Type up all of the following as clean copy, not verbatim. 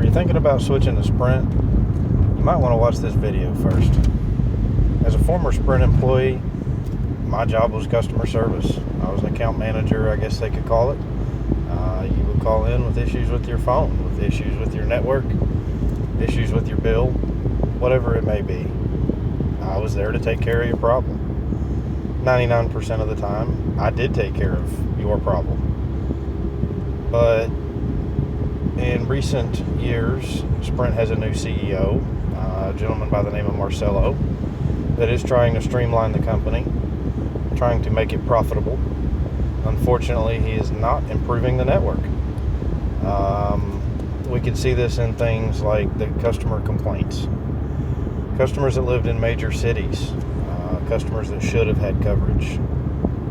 you're thinking about switching to Sprint, you might want to watch this video first. As a former Sprint employee, my job was customer service. I was an account manager, I guess they could call it. You would call in with issues with your phone, with issues with your network, issues with your bill, whatever it may be. I was there to take care of your problem. 99% of the time, I did take care of your problem. But in recent years, Sprint has a new CEO, a gentleman by the name of Marcelo, that is trying to streamline the company, trying to make it profitable. Unfortunately, he is not improving the network. We can see this in things like the customer complaints. Customers that lived in major cities, customers that should have had coverage,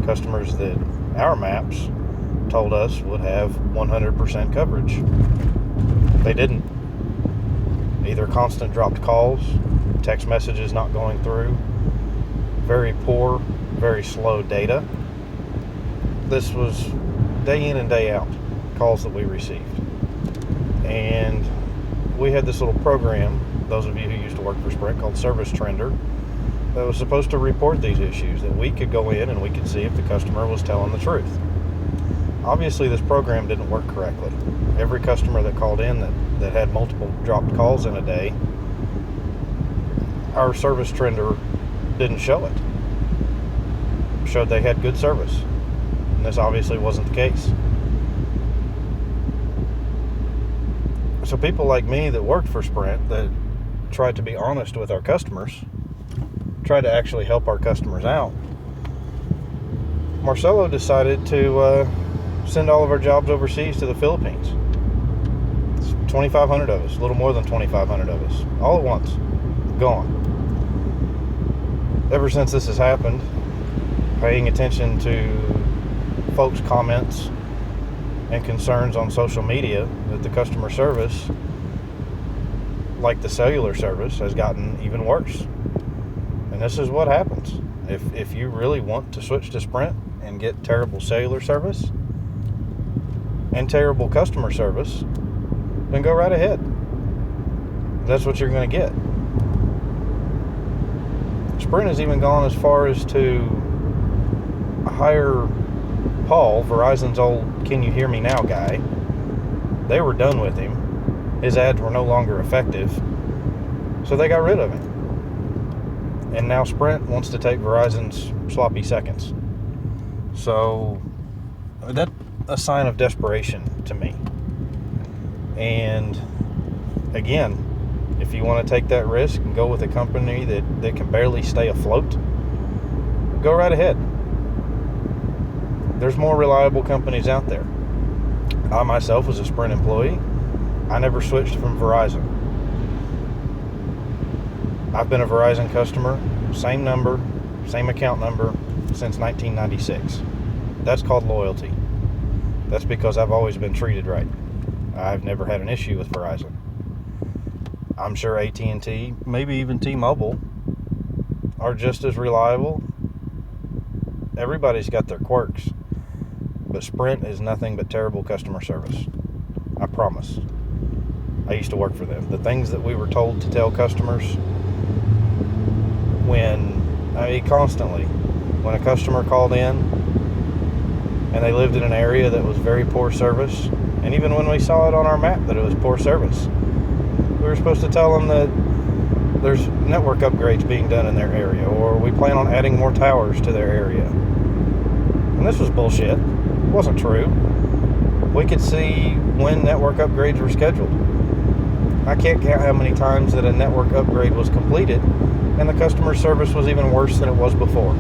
customers that our maps told us would have 100% coverage. They didn't. Either constant dropped calls, text messages not going through, very poor, very slow data. This was day in and day out calls that we received. And we had this little program, those of you who used to work for Sprint, called Service Trender, that was supposed to report these issues, that we could go in and we could see if the customer was telling the truth. Obviously, this program didn't work correctly. Every customer that called in that had multiple dropped calls in a day, our Service Trender didn't show it. It showed they had good service. And this obviously wasn't the case. So people like me that worked for Sprint, that tried to be honest with our customers, tried to actually help our customers out, Marcelo decided to send all of our jobs overseas to the Philippines. It's 2,500 of us, a little more than 2,500 of us, all at once, gone. Ever since this has happened, paying attention to folks' comments and concerns on social media, that the customer service, like the cellular service, has gotten even worse. And this is what happens. If you really want to switch to Sprint and get terrible cellular service and terrible customer service, then go right ahead. That's what you're going to get. Sprint has even gone as far as to hire Paul, Verizon's old "Can you hear me now" guy. They were done with him. His ads were no longer effective, so they got rid of him. And now Sprint wants to take Verizon's sloppy seconds. So that's a sign of desperation to me. And again, if you want to take that risk and go with a company that can barely stay afloat, go right ahead. There's more reliable companies out there. I myself was a Sprint employee. I never switched from Verizon. I've been a Verizon customer, same number, same account number, since 1996. That's called loyalty. That's because I've always been treated right. I've never had an issue with Verizon. I'm sure AT&T, maybe even T-Mobile, are just as reliable. Everybody's got their quirks. But Sprint is nothing but terrible customer service. I promise. I used to work for them. The things that we were told to tell customers constantly, when a customer called in and they lived in an area that was very poor service, and even when we saw it on our map that it was poor service, we were supposed to tell them that there's network upgrades being done in their area, or we plan on adding more towers to their area. And this was bullshit. It wasn't true. We could see when network upgrades were scheduled. I can't count how many times that a network upgrade was completed and the customer service was even worse than it was before.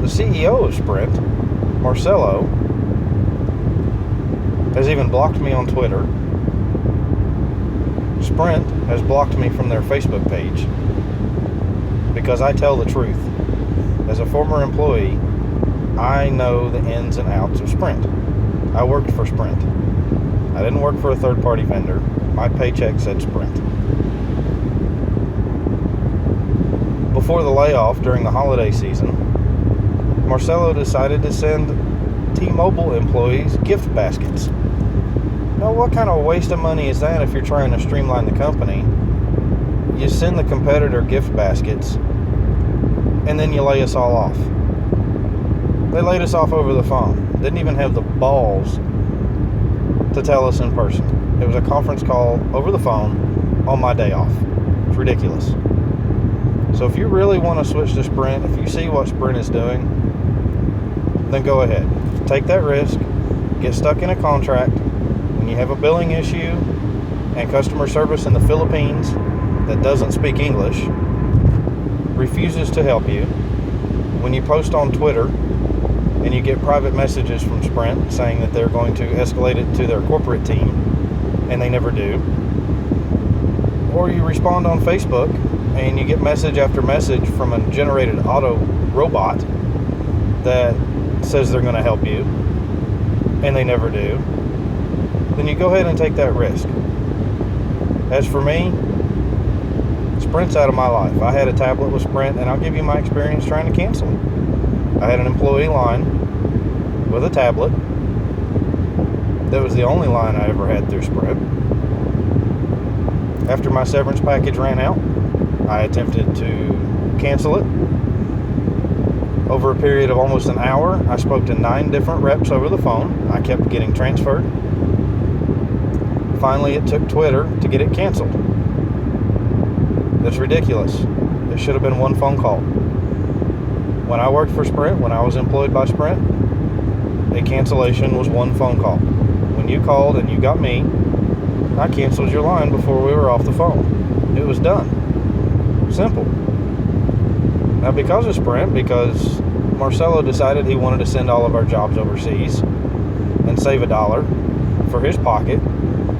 The CEO of Sprint, Marcelo, has even blocked me on Twitter. Sprint has blocked me from their Facebook page because I tell the truth. As a former employee, I know the ins and outs of Sprint. I worked for Sprint. I didn't work for a third-party vendor. My paycheck said Sprint. Before the layoff during the holiday season, Marcelo decided to send T-Mobile employees gift baskets. Now, what kind of waste of money is that if you're trying to streamline the company? You send the competitor gift baskets, and then you lay us all off. They laid us off over the phone. Didn't even have the balls to tell us in person. It was a conference call over the phone on my day off. It's ridiculous. So if you really want to switch to Sprint, if you see what Sprint is doing, then go ahead. Take that risk. Get stuck in a contract. When you have a billing issue and customer service in the Philippines that doesn't speak English, refuses to help you, when you post on Twitter and you get private messages from Sprint saying that they're going to escalate it to their corporate team, and they never do, or you respond on Facebook and you get message after message from a generated auto robot that says they're going to help you, and they never do, then you go ahead and take that risk. As for me, Sprint's out of my life. I had a tablet with Sprint, and I'll give you my experience trying to cancel it. I had an employee line with a tablet. That was the only line I ever had through Sprint. After my severance package ran out, I attempted to cancel it. Over a period of almost an hour, I spoke to 9 different reps over the phone. I kept getting transferred. Finally, it took Twitter to get it canceled. That's ridiculous. It should have been one phone call. When I worked for Sprint, when I was employed by Sprint, a cancellation was one phone call. When you called and you got me, I canceled your line before we were off the phone. It was done. Simple. Now, because of Sprint, because Marcelo decided he wanted to send all of our jobs overseas and save $1 for his pocket.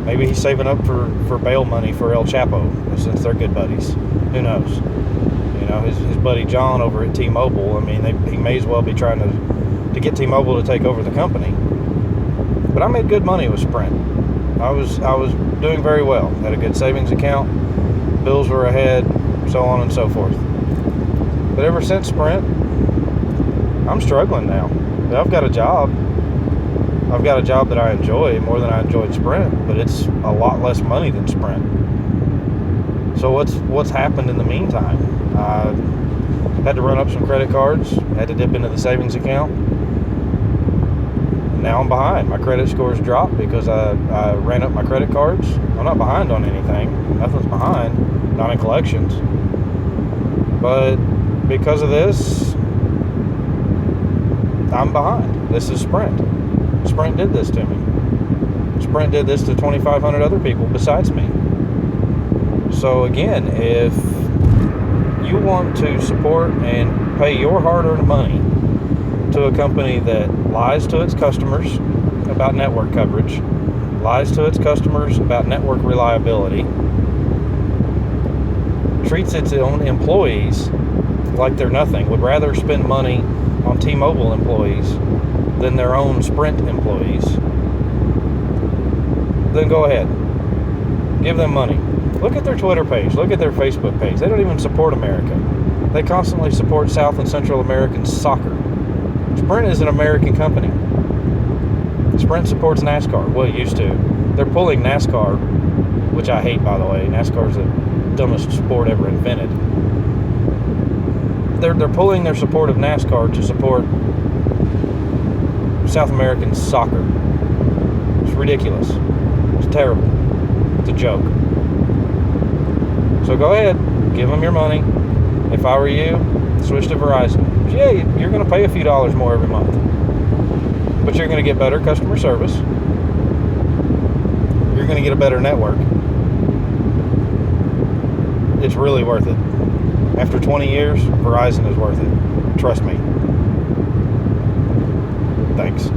Maybe he's saving up for bail money for El Chapo, since they're good buddies. Who knows? You know, his buddy John over at T-Mobile, I mean, he may as well be trying to get T-Mobile to take over the company. But I made good money with Sprint. I was doing very well. Had a good savings account. Bills were ahead, so on and so forth. But ever since Sprint, I'm struggling now. I've got a job. I've got a job that I enjoy more than I enjoyed Sprint, but it's a lot less money than Sprint. So what's happened in the meantime? I had to run up some credit cards, had to dip into the savings account. Now I'm behind. My credit scores dropped because I ran up my credit cards. I'm not behind on anything. Nothing's behind. Not in collections. But because of this, I'm behind. This is Sprint. Sprint did this to me. Sprint did this to 2,500 other people besides me. So again, if you want to support and pay your hard-earned money to a company that lies to its customers about network coverage, lies to its customers about network reliability, treats its own employees like they're nothing, would rather spend money on T-Mobile employees than their own Sprint employees, then go ahead. Give them money. Look at their Twitter page. Look at their Facebook page. They don't even support America. They constantly support South and Central American soccer. Sprint is an American company. Sprint supports NASCAR. Well, it used to. They're pulling NASCAR, which I hate, by the way. NASCAR is the dumbest sport ever invented. They're pulling their support of NASCAR to support South American soccer. It's ridiculous. It's terrible. It's a joke. So go ahead, give them your money. If I were you, switch to Verizon. Yeah, you're going to pay a few dollars more every month, but you're going to get better customer service. You're going to get a better network. It's really worth it. After 20 years, Verizon is worth it. Trust me. Thanks.